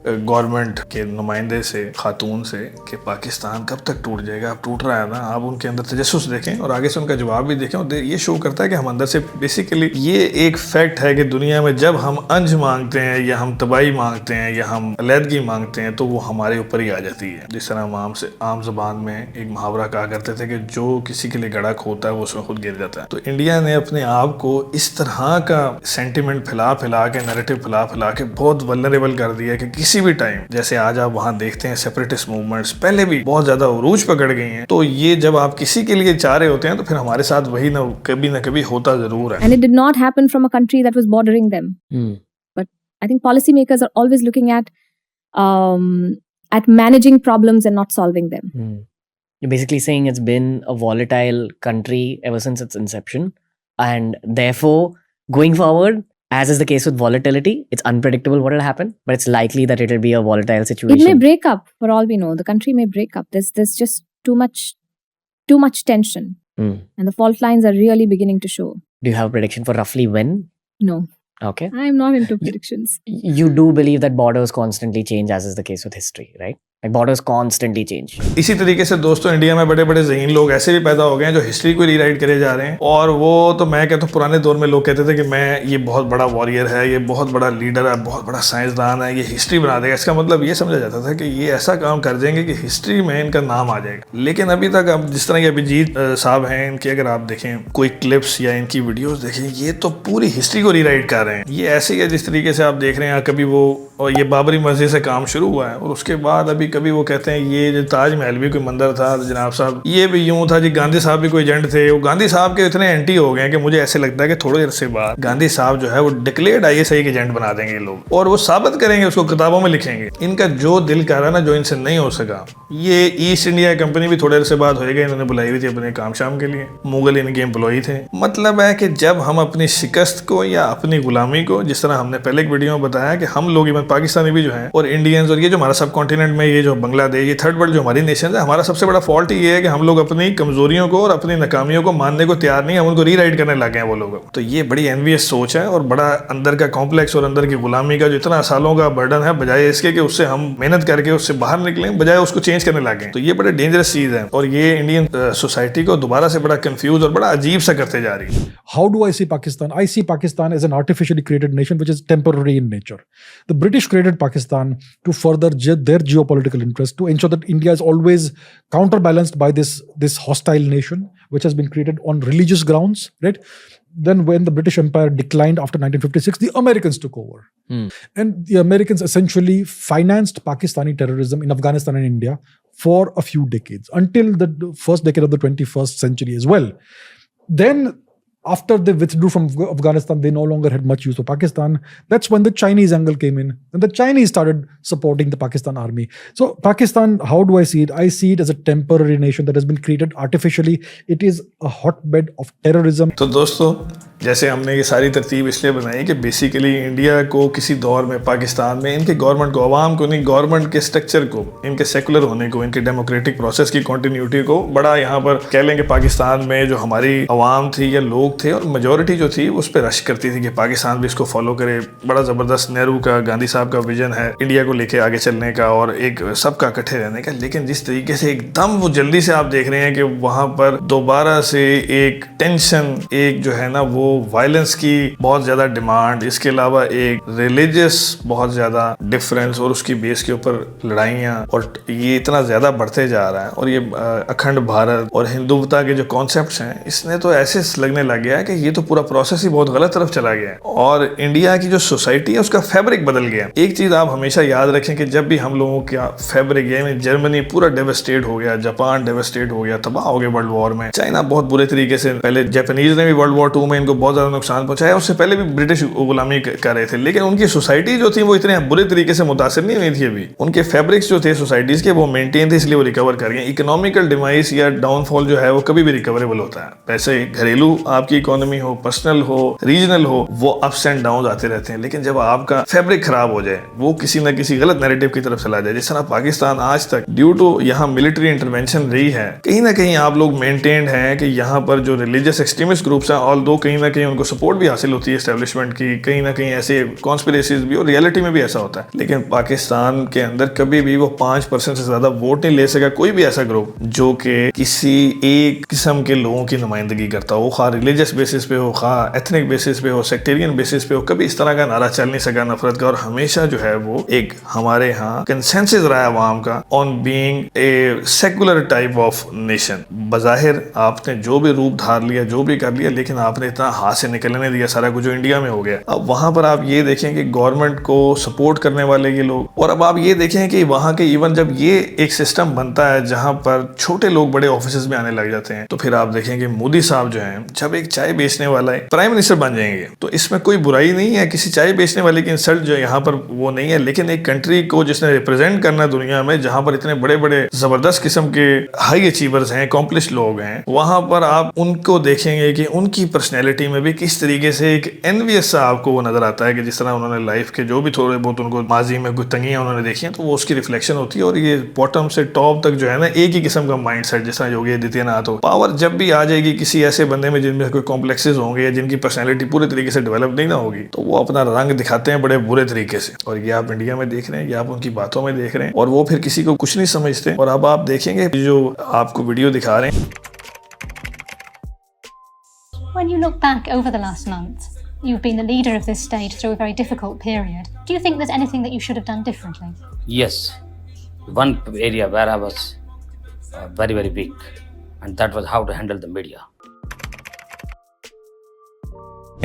गवर्नमेंट के नुमाइंदे से, खातून से, कि पाकिस्तान कब तक टूट जाएगा। अब टूट रहा है ना, आप उनके अंदर तजस्सुस देखें और आगे से उनका जवाब भी देखें और ये शो करता है कि हम अंदर से बेसिकली ये एक फैक्ट है कि दुनिया में जब हम अंज मांगते हैं या हम तबाही मांगते हैं या हम अलहदगी मांगते हैं तो वो हमारे ऊपर ही आ जाती है। जिस तरह हम आम ज़बान में एक मुहावरा कहा करते थे कि जो किसी के लिए गड़ा खोता है वो उसमें खुद गिर जाता है। तो इंडिया ने अपने आप को इस तरह का सेंटिमेंट फैला के, नैरेटिव फैला के बहुत वल्नरेबल कर दिया कि किसी भी टाइम, जैसे आज आप वहाँ देखते हैं सेपरेटिस्ट मूवमेंट्स पहले भी बहुत ज़्यादा उरूज पकड़ गई हैं, तो ये जब आप किसी के लिए चाह रहे होते हैं तो फिर हमारे साथ वही ना कभी होता ज़रूर है। And it did not happen from a country that was bordering them. But I think policymakers are always looking at managing problems and not solving them. You're basically saying it's been a volatile country ever since its inception, and therefore going forward, as is the case with volatility, it's unpredictable what will happen, but it's likely that it will be a volatile situation. It may break up, for all we know. The country may break up. There's just too much tension, and the fault lines are really beginning to show. Do you have a prediction for roughly when? No. Okay. I'm not into predictions. You do believe that borders constantly change, as is the case with history, right? Like borders constantly change. इसी तरीके से दोस्तों India में बड़े बड़े ज़हीन लोग ऐसे भी पैदा हो गए हैं जो हिस्ट्री को रीराइट करे जा रहे हैं। और वो तो मैं कहता हूँ पुराने दौर में लोग कहते थे कि मैं ये बहुत बड़ा वॉरियर है, ये बहुत बड़ा लीडर है, बहुत बड़ा साइंसदान है, ये हिस्ट्री बना देगा। इसका मतलब ये समझा जाता था कि ये ऐसा काम कर देंगे कि हिस्ट्री में इनका नाम आ जाएगा। लेकिन अभी तक अब जिस तरह के अभिजीत साहब हैं, इनकी अगर आप देखें कोई क्लिप्स या इनकी वीडियोस देखें, ये तो पूरी हिस्ट्री को रीराइट कर रहे हैं। ये ऐसे ही है जिस तरीके से आप देख रहे हैं कभी वो और ये बाबरी मस्जिद से काम शुरू हुआ है और उसके बाद अभी कभी वो कहते हैं ये जो ताजमहल भी कोई मंदिर था जनाब साहब, ये भी यूं था जी, गांधी साहब भी कोई एजेंट थे। वो गांधी साहब के इतने एंटी हो गए हैं कि मुझे ऐसे लगता है कि थोड़े अरसे बाद गांधी साहब जो है वो डिक्लेयर्ड ISI के एजेंट बना देंगे लोग और वो साबित करेंगे, उसको किताबों में लिखेंगे। इनका जो दिल कर रहा है ना, जो इनसे नहीं हो सका, ये ईस्ट इंडिया कंपनी भी थोड़े अरसे बाद होएगा। इन्होंने बुलाई हुई थी अपने काम शाम के लिए, मुगल इनके एम्प्लॉई थे। मतलब है कि जब हम अपनी शिकस्त को या अपनी गुलामी को, जिस तरह हमने पहले एक वीडियो में बताया कि हम लोग इवन पाकिस्तानी भी जो है और इंडियंस और ये जो हमारा सब कॉन्टिनेंट में ये जो बांग्लादेश, ये थर्ड वर्ल्ड जो हमारी नेशन है, हमारा सबसे बड़ा फॉल्ट ये है कि हम लोग अपनी कमजोरियों को और अपनी नाकामियों को मानने को तैयार नहीं है, हम उनको रीराइट करने लगे हैं वो लोग। तो ये बड़ी एनवियस सोच है और बड़ा अंदर का कॉम्प्लेक्स और अंदर की गुलामी का जो इतना सालों का बर्डन है, बजाय इसके कि उससे हम मेहनत करके उससे बाहर निकलें, बजाय उसको चेंज करने लगे। तो ये बड़ा डेंजरस चीज है और ये इंडियन सोसाइटी को दोबारा से बड़ा कंफ्यूज और बड़ा अजीब सा करते जा रही है। How do I see Pakistan? I see Pakistan as an artificially created nation which is temporary in nature. The British created Pakistan to further their geopolitical interest, to ensure that India is always counterbalanced by this hostile nation which has been created on religious grounds, right? Then when the British Empire declined after 1956, the Americans took over. And the Americans essentially financed Pakistani terrorism in Afghanistan and India for a few decades, until the first decade of the 21st century as well. Then after they withdrew from Afghanistan, they no longer had much use for Pakistan. That's when the Chinese angle came in. And the Chinese started supporting the Pakistan army. So Pakistan, how do I see it? I see it as a temporary nation that has been created artificially. It is a hotbed of terrorism. तो दोस्तों जैसे हमने ये सारी तरतीब इसलिए बनाई कि बेसिकली इंडिया को किसी दौर में पाकिस्तान में इनके गवर्नमेंट को, अवाम को नहीं, गवर्नमेंट के स्ट्रक्चर को, इनके सेकुलर होने को, इनके डेमोक्रेटिक प्रोसेस की कंटिन्यूटी को बड़ा यहाँ पर कह लें कि पाकिस्तान में जो हमारी अवाम थी या लोग थे और मेजोरिटी जो थी उस पर रश करती थी कि पाकिस्तान भी इसको फॉलो करे। बड़ा ज़बरदस्त नेहरू का, गांधी साहब का विजन है इंडिया को लेके आगे चलने का और एक सबका इकट्ठे रहने का। लेकिन जिस तरीके से एकदम वो जल्दी से आप देख रहे हैं कि वहाँ पर दोबारा से एक टेंशन, एक जो है ना वो वायलेंस की बहुत ज़्यादा डिमांड, इसके अलावा एक रिलीजियस बहुत ज़्यादा डिफरेंस और उसकी बेस के ऊपर लड़ाइयाँ, और ये इतना ज़्यादा बढ़ते जा रहा है। और ये अखंड भारत और हिंदुत्वता के जो कॉन्सेप्ट्स हैं, इसने तो ऐसे लगने लग गया है कि ये तो पूरा प्रोसेस ही बहुत गलत तरफ चला गया है और इंडिया की जो सोसाइटी है उसका फैब्रिक बदल गया। एक चीज़ आप हमेशा याद रखें कि जब भी हम लोगों का फैब्रिक है, जर्मनी पूरा डेवस्टेट हो गया, जापान डेवस्टेट हो गया, तबाह हो गया वर्ल्ड वॉर में, चाइना बहुत बुरे तरीके से, पहले जापानीज ने भी वर्ल्ड वॉर 2 में इनको बहुत ज़्यादा नुकसान पहुंचाया, उससे पहले भी ब्रिटिश गुलामी कर रहे थे। लेकिन उनकी सोसाइटी जो थी वो इतने बुरे तरीके से मुतासर नहीं हुई थी। अभी उनके फैब्रिक्स जो थे सोसाइटीज़ के वो मेंटेन थे, इसलिए वो रिकवर कर गए। इकोनॉमिकल डिवाइस या डाउनफॉल जो है वो कभी भी रिकवरेबल होता है। पैसे घरेलू आपकी इकोनॉमी हो, पर्सनल हो, रीजनल हो, वो अप्स एंड डाउन आते रहते हैं। लेकिन जब आपका फैब्रिक खराब हो जाए, वो किसी न किसी गलत नैरेटिव की तरफ चला जाए, जिस तरह पाकिस्तान आज तक ड्यू टू यहाँ मिलिट्री इंटरवेंशन रही है, कहीं ना कहीं आप लोग मेंटेन्ड हैं कि यहाँ पर जो रिलीजियस एक्सट्रीमिस्ट ग्रुप्स हैं, ऑल दो कहीं ना कहीं उनको सपोर्ट भी हासिल होती है एस्टेब्लिशमेंट की, कहीं ना कहीं ऐसे कॉन्स्पिरेसीज भी, और रियलिटी में भी ऐसा होता है। लेकिन पाकिस्तान के अंदर कभी भी वो 5% से ज्यादा वोट नहीं ले सका कोई भी ऐसा ग्रुप जो कि किसी एक किस्म के लोगों की नुमाइंदगी करता हो, खा रिलीजियस बेसिस पे हो, खा एथनिक बेसिस पे हो, सेक्टेरियन बेसिस पे हो, कभी इस तरह का नारा चल नहीं सका नफरत का। और हमेशा जो है वो एक हमारे यहाँ कंसेंसस रहा है अवाम का on being a secular type of nation. बज़ाहिर आपने जो भी रूप धार लिया, जो भी कर लिया, लेकिन आपने इतना हाथ से निकलने दिया सारा कुछ जो इंडिया में हो गया। अब वहां पर आप ये देखें कि गवर्नमेंट को सपोर्ट करने वाले ये लोग, और अब आप ये देखें कि वहां के इवन जब ये एक सिस्टम बनता है जहां पर छोटे लोग बड़े ऑफिस में आने लग जाते हैं, तो फिर आप देखें कि मोदी साहब जो हैं, जब एक चाय बेचने वाला है प्राइम मिनिस्टर बन जाएंगे, तो इसमें कोई बुराई नहीं है, किसी चाय बेचने वाले की इंसल्ट जो यहाँ पर वो नहीं है। लेकिन एक कंट्री को जिसने रिप्रेजेंट करना है दुनिया में, जहां पर इतने बड़े बड़े जबरदस्त किस्म के हाई अचीवर्स हैं, अकॉम्प्लिश लोग हैं, वहां पर आप उनको देखेंगे कि उनकी पर्सनैलिटी में भी किस तरीके से एक एनवियस सा आपको वो नजर आता है कि जिस तरह उन्होंने लाइफ के जो भी थोड़े बहुत उनको माजी में कुछ तंगियां उन्होंने देखी हैं, तो वो उसकी रिफ्लेक्शन होती है। और ये बॉटम से टॉप तक जो है ना, एक ही किस्म का माइंड सेट, जिस तरह योगी आदित्यनाथ हो, पावर जब भी आ जाएगी किसी ऐसे बंदे में जिनमें कोई कोई कॉम्प्लेक्सेस होंगे या जिनकी पर्सनैलिटी पूरे तरीके से डेवलप नहीं ना होगी, तो वो अपना रंग दिखाते हैं बड़े बुरे तरीके से। और ये आप इंडिया में देख रहे हैं, ये आप उनकी बातों में देख रहे हैं, और वो फिर किसी को कुछ नहीं समझते। और अब आप देखेंगे जो आपको वीडियो दिखा रहे हैं। When you look back over the last month, you've been the leader of this state through a very difficult period. Do you think there's anything that you should have done differently? Yes, one area where I was very, very weak, and that was how to handle the media.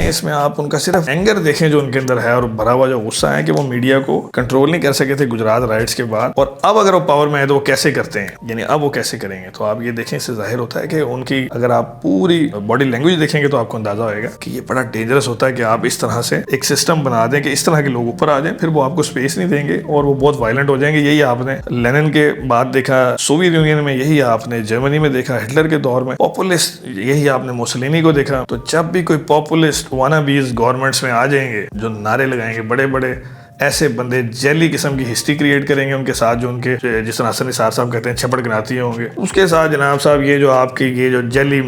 इसमें आप उनका सिर्फ anger देखें जो उनके अंदर है, और भरा हुआ जो गुस्सा है कि वो मीडिया को कंट्रोल नहीं कर सके थे गुजरात राइट्स के बाद, और अब अगर वो पावर में है तो वो कैसे करते हैं, यानी अब वो कैसे करेंगे। तो आप ये देखें, इससे जाहिर होता है कि उनकी, अगर आप पूरी बॉडी लैंग्वेज देखेंगे तो आपको अंदाजा होगा कि ये बड़ा डेंजरस होता है कि आप इस तरह से एक सिस्टम बना दें कि इस तरह के लोग ऊपर आ जाएं, फिर वो आपको स्पेस नहीं देंगे और वो बहुत वायलेंट हो जाएंगे। यही आपने लेनिन के बाद देखा, सोवियत यूनियन में, यही आपने जर्मनी में देखा, हिटलर के दौर में पॉपुलिस्ट, यही आपने मुसोलिनी को देखा। तो जब भी कोई पॉपुलिस्ट वानाबीज गवर्नमेंट्स में आ जाएंगे, जो नारे लगाएंगे, बड़े बड़े ऐसे बंदे जेली किस्म की हिस्ट्री क्रिएट करेंगे उनके साथ, जो उनके, जिस तरह हसन निसार साहब कहते हैं, छपड़ गिनाती होंगे, उसके साथ जनाब साहब ये जो आपकी ये जो जेली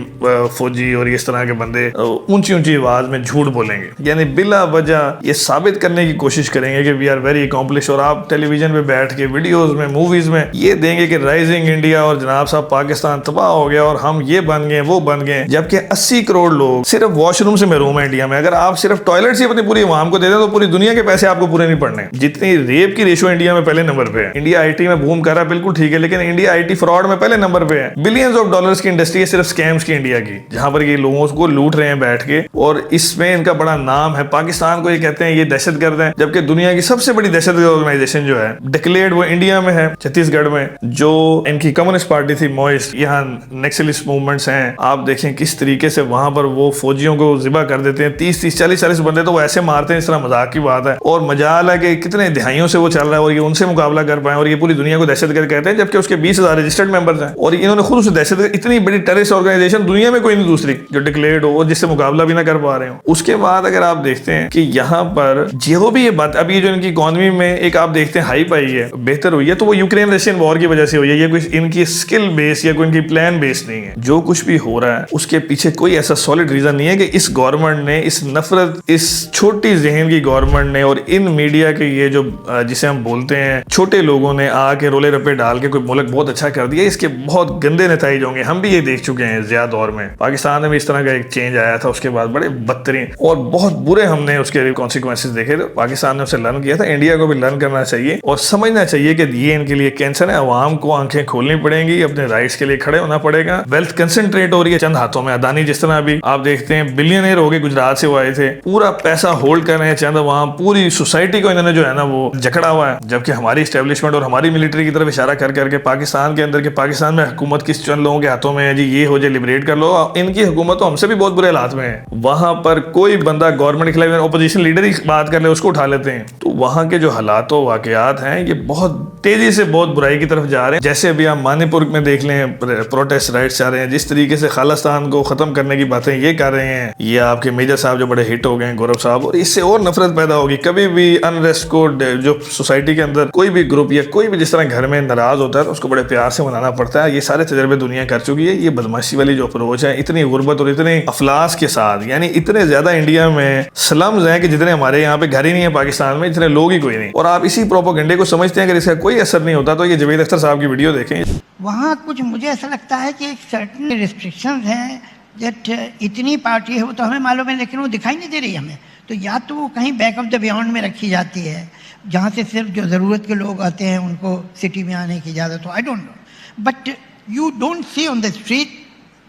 फौजी और इस तरह के बंदे ऊंची ऊंची आवाज में झूठ बोलेंगे, यानी बिला वजह ये साबित करने की कोशिश करेंगे कि वी आर वेरी अकॉम्प्लिश। और आप टेलीविजन पे बैठ के वीडियोज में, मूवीज में ये देंगे कि राइजिंग इंडिया और जनाब साहब पाकिस्तान तबाह हो गया और हम ये बन गए, वो बन गए, जबकि 80 करोड़ लोग सिर्फ वॉशरूम से महरूम है इंडिया में। अगर आप सिर्फ टॉयलेट से अपनी पूरी अवाम को दे दें तो पूरी दुनिया के पैसे आपको पूरे पड़ने। जितनी रेप की रेशो इंडिया में पहले नंबर पे है, इंडिया आईटी में बूम कर रहा है, बिल्कुल ठीक है, लेकिन इंडिया आईटी फ्रॉड में पहले नंबर पे है। बिलियंस ऑफ डॉलर्स की इंडस्ट्री है सिर्फ स्कैम्स की इंडिया की, जहां पर ये लोगों को लूट रहे हैं बैठ के, और इसमें इनका बड़ा नाम है। पाकिस्तान को ये कहते हैं ये दहशतगर्द है, जबकि दुनिया की सबसे बड़ी दहशतगर्द ऑर्गेनाइजेशन जो है डिक्लेयर्ड वो इंडिया में है, छत्तीसगढ़ में, जो इनकी कम्युनिस्ट पार्टी थी माओइस्ट। यहाँ नक्सलिस्ट मूवमेंट्स हैं, आप देखें किस तरीके से वहां पर वो फौजियों को जिबा कर देते हैं, 30-30, 40-40 बंदे तो वो ऐसे मारते हैं, इस तरह मजाक की बात है। और मजाल है कि कितने दिहाइयों से वो चल रहा है और ये उनसे मुकाबला कर पाए, और ये पूरी दुनिया को दहशतगर्द कहते हैं, जबकि उसके 20,000 रजिस्टर्ड मेंबर्स हैं, और इन्होंने खुद उसे दहशतगर्द, इतनी बड़ी टेररिस्ट ऑर्गेनाइजेशन दुनिया में कोई नहीं दूसरी जो डिक्लेयर्ड हो और जिससे मुकाबला भी ना कर पा रहे हो। उसके बाद अगर आप देखते हैं कि यहाँ पर जो भी ये बात, अभी जो इनकी इकोनॉमी में एक आप देखते हैं हाइप आई है, बेहतर हुई है, तो वो यूक्रेन रशियन वॉर की वजह से हुई है। ये कोई इनकी स्किल बेस या कोई इनकी प्लान बेस नहीं है। जो कुछ भी हो रहा है उसके पीछे कोई ऐसा सॉलिड रीजन नहीं है कि इस गवर्नमेंट ने, इस नफरत, इस छोटी जहन की गवर्नमेंट ने और इन मीडिया के ये जो जिसे हम बोलते हैं छोटे लोगों ने आके रोले रप्पे डाल के कोई मुल्क बहुत अच्छा कर दिया, इसके बहुत गंदे नतीजे होंगे। हम भी ये देख चुके हैं ज़िया दौर में, पाकिस्तान में भी इस तरह का एक चेंज आया था, उसके बाद बड़े बदतरीन और बहुत बुरे हमने उसके कॉन्सिक्वेंसेस देखे। तो पाकिस्तान ने उससे लर्न किया था, इंडिया को भी लर्न करना चाहिए और समझना चाहिए कि ये इनके लिए कैंसर है। अवाम को आंखें खोलनी पड़ेंगी, अपने राइट्स के लिए खड़े होना पड़ेगा। वेल्थ कंसंट्रेट हो रही है चंद हाथों में। अदानी जिस तरह अभी आप देखते हैं बिलियनियर हो गए, गुजरात से वो आए थे, पूरा पैसा होल्ड कर रहे हैं चंद, वहां पूरी सोसाइटी को इन्होंने जो है ना वो जकड़ा हुआ है। जबकि हमारी एस्टेब्लिशमेंट और हमारी मिलिट्री की तरफ इशारा कर करके पाकिस्तान के अंदर के पाकिस्तान में हुकूमत किस चंद लोगों के हाथों में है जी, ये हो जाए, लिबरेट कर लो। इनकी हुकूमत तो हमसे भी बहुत बुरे हालात में है। वहां पर कोई बंदा गवर्नमेंट के खिलाफ, अपोजिशन लीडर ही बात कर ले उसको उठा लेते हैं। तो वहां के जो हालात वाकयात हैं ये बहुत तेजी से बहुत बुराई की तरफ जा रहे हैं। जैसे अभी आप मणिपुर में देख लें, प्रोटेस्ट राइट्स जा रहे हैं, जिस तरीके से खालिस्तान को खत्म करने की बातें ये कर रहे हैं, ये आपके मेजर साहब जो बड़े हिट हो गए हैं, गौरव साहब, और इससे और नफरत पैदा होगी। कभी भी अनरेस्ट को जो सोसाइटी के अंदर कोई भी ग्रुप या कोई भी जिस तरह घर में नाराज होता है तो उसको बड़े प्यार से मनाना पड़ता है। ये सारे तजर्बे दुनिया कर चुकी है। ये बदमाशी वाली जो अप्रोच है, इतनी गुर्बत और इतने अफलास के साथ, यानी इतने ज्यादा इंडिया में स्लम्स हैं कि जितने हमारे यहाँ पे घर ही नहीं है पाकिस्तान में, इतने लोग ही कोई नहीं। और आप इसी प्रोपेगेंडे को समझते हैं, अगर इसका कोई असर नहीं होता तो ये जवेद अख्तर साहब की वीडियो देखें। वहाँ कुछ मुझे ऐसा लगता है कि एक सर्टेन रिस्ट्रिक्शंस हैं, दैट इतनी पार्टी है वो तो हमें मालूम है, लेकिन वो दिखाई नहीं दे रही हमें। तो या तो वो कहीं बैक ऑफ द बियॉन्ड में रखी जाती है, जहाँ से सिर्फ जो ज़रूरत के लोग आते हैं उनको सिटी में आने की इजाज़त हो, I don't know. But you don't see on the street,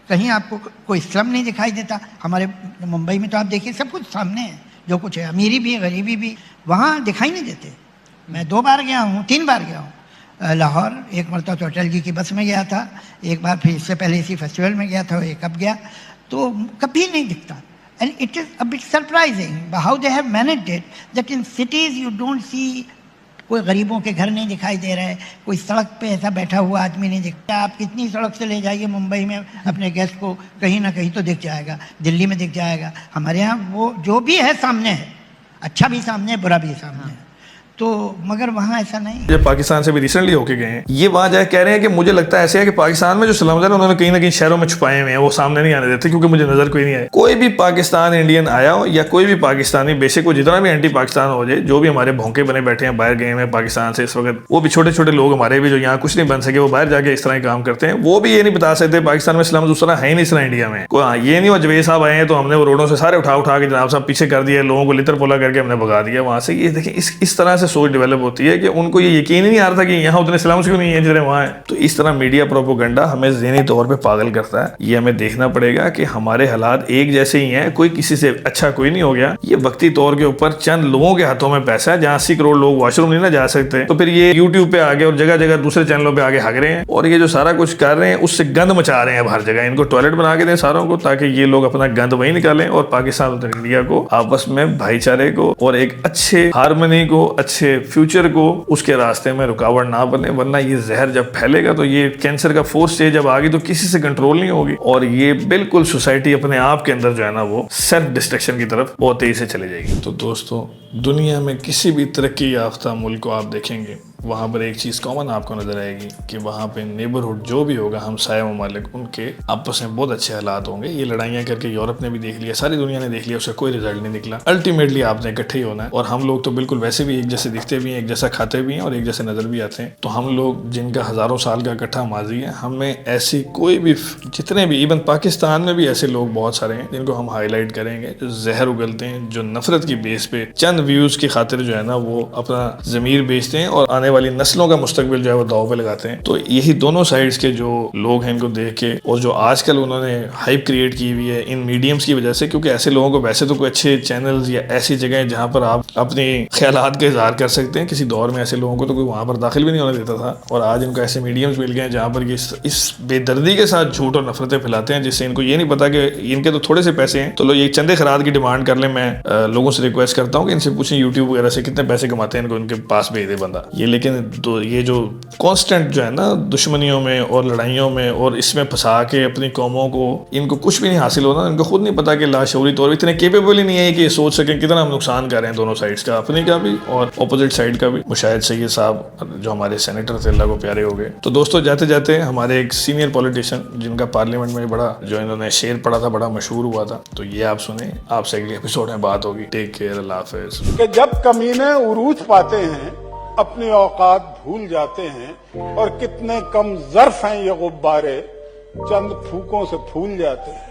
कहीं आपको कोई स्लम नहीं दिखाई देता। हमारे मुंबई में तो आप देखिए सब कुछ सामने है, जो कुछ है, अमीरी भी गरीबी भी, वहाँ दिखाई नहीं देते। मैं 2 बार गया हूँ, 3 बार गया हूँ लाहौर। एक मरतबा तो अटल जी की बस में गया था, एक बार फिर इससे पहले इसी फेस्टिवल में गया था, एक अब गया, तो कभी नहीं दिखता। And it is a bit surprising how they have managed it, that in cities you don't see, कोई गरीबों के घर नहीं दिखाई दे रहा है, कोई सड़क पे ऐसा बैठा हुआ आदमी नहीं दिखता। आप कितनी सड़क से ले जाइए मुंबई में अपने गेस्ट को, कहीं ना कहीं तो दिख जाएगा, दिल्ली में दिख जाएगा। हमारे यहाँ वो जो भी है सामने है, अच्छा भी सामने है, बुरा भी सामने है। तो मगर वहाँ ऐसा नहीं। जब पाकिस्तान से भी रिसेंटली होके गए हैं, ये वहाँ जाए कह रहे हैं कि मुझे लगता है ऐसे है कि पाकिस्तान में जो सलाम है उन्होंने कहीं ना कहीं शहरों में छुपाए हुए हैं, वो सामने नहीं आने देते क्योंकि मुझे नजर कोई नहीं आया। कोई भी पाकिस्तान इंडियन आया हो या कोई भी पाकिस्तानी, बेशक वो जितना भी एंटी पाकिस्तान हो जाए, जो भी हमारे भौंके बने बैठे हैं बाहर गए हैं पाकिस्तान से इस वक्त, वो भी छोटे छोटे लोग हमारे भी जो यहाँ कुछ नहीं बन सके, वो बाहर जाके इस तरह काम करते हैं, वो भी ये नहीं बता सकते पाकिस्तान में इस्लाम दूसरा है ही नहीं, इस तरह इंडिया में ये नहीं। वो जवेद साहब आए हैं तो हमने वो रोडों से सारे उठा के जनाब साहब पीछे कर दिया, लोगों को लितर पोला करके हमने भगा दिया वहां से। ये देखिए इस तरह से सोच डेवलप होती है कि उनको ये यकीन ही नहीं आ रहा था कि यहाँ उतने इस्लाम क्यों नहीं है जितने वहाँ है। तो इस तरह मीडिया प्रोपेगेंडा हमें ज़हनी तौर पे पागल करता है। ये हमें देखना पड़ेगा कि हमारे हालात एक जैसे ही हैं, कोई किसी से अच्छा कोई नहीं हो गया। ये वक्ती तौर के ऊपर चंद लोगों के हाथों में पैसा है, जहाँ 80 करोड़ लोग वॉशरूम नहीं ना जा सकते, तो फिर ये यूट्यूब पे आगे और जगह जगह दूसरे चैनलों पे आगे हग रहे हैं और ये जो सारा कुछ कर रहे हैं उससे गंद मचा रहे हैं हर जगह। इनको टॉयलेट बना के दें सारों को, ताकि ये लोग अपना गंद वही निकालें और पाकिस्तान और इंडिया को आपस में भाईचारे को और एक अच्छे हार्मनी को, अच्छे फ्यूचर को, उसके रास्ते में रुकावट ना बने। वरना ये जहर जब फैलेगा तो ये कैंसर का 4th स्टेज जब आ गई तो किसी से कंट्रोल नहीं होगी और ये बिल्कुल सोसाइटी अपने आप के अंदर जो है ना वो सेल्फ डिस्ट्रक्शन की तरफ बहुत तेजी से चले जाएगी। तो दोस्तों, दुनिया में किसी भी तरक्की याफ्ता मुल्क को आप देखेंगे, वहाँ पर एक चीज़ कॉमन आपको नजर आएगी कि वहाँ पे नेबरहुड जो भी होगा, हमसाया ममालिक, उनके आपस में बहुत अच्छे हालात होंगे। ये लड़ाइयाँ करके यूरोप ने भी देख लिया, सारी दुनिया ने देख लिया, उसका कोई रिजल्ट नहीं निकला। अल्टीमेटली आपने इकट्ठे ही होना है और हम लोग तो बिल्कुल वैसे भी एक जैसे दिखते भी हैं, एक जैसा खाते भी हैं और एक जैसे नजर भी आते हैं। तो हम लोग जिनका हज़ारों साल का इकट्ठा माजी है, हमें ऐसी कोई भी, जितने भी, इवन पाकिस्तान में भी ऐसे लोग बहुत सारे हैं जिनको हम हाईलाइट करेंगे, जो जहर उगलते हैं, जो नफरत की बेस पे चंद व्यूज की खातिर जो है ना वो अपना ज़मीर बेचते हैं और आने वाली नस्लों का मुस्तकबिल जो है वो दाव पे लगाते हैं। तो यही दोनों साइड्स के जो लोग हैं इनको देख के, और जो आजकल उन्होंने हाइप क्रिएट की हुई है इन मीडियम्स की वजह से, क्योंकि ऐसे लोगों को वैसे तो कोई अच्छे चैनल्स या ऐसी जगह जहाँ पर आप अपने ख्यालात का इजहार कर सकते हैं, किसी दौर में ऐसे लोगों को तो कोई वहाँ पर दाखिल भी नहीं होने देता था, और आज इनको ऐसे मीडियम्स मिल गए हैं जहाँ पर ये इस बेदर्दी के साथ झूठ और नफरतें फैलाते हैं, जिससे इनको ये नहीं पता कि इनके तो थोड़े से पैसे हैं, तो लोग ये चंदे खराद की डिमांड कर लें। मैं लोगों से रिक्वेस्ट करता हूँ कि इनसे पूछें यूट्यूब वगैरह से कितने पैसे कमाते हैं, इनको इनके पास भेज दे बंदा ये। लेकिन तो ये जो कांस्टेंट जो है ना दुश्मनियों में और लड़ाइयों में और इसमें फंसा के अपनी कौमों को, इनको कुछ भी नहीं हासिल होना, इनको खुद नहीं पता कि लाशऊरी तौर पर इतने केपेबल ही नहीं है कि ये सोच सकें कितना हम नुकसान कर रहे हैं दोनों साइड्स का, अपने का भी और अपोजिट साइड का भी। मुशाहिद सैयद साहब जो हमारे सेनेटर थे, अल्लाह को प्यारे हो गए। तो दोस्तों, जाते जाते हमारे एक सीनियर पॉलिटिशियन जिनका पार्लियामेंट में बड़ा जो इन्होंने शेर पढ़ा था, बड़ा मशहूर हुआ था, तो ये आप सुने, आपसे अगले एपिसोड में बात होगी। टेक केयर, अल्लाह हाफिज। कि जब कमीने उरूज पाते हैं, अपनी औकात भूल जाते हैं, और कितने कम ज़र्फ हैं ये गुब्बारे, चंद फूकों से फूल जाते हैं।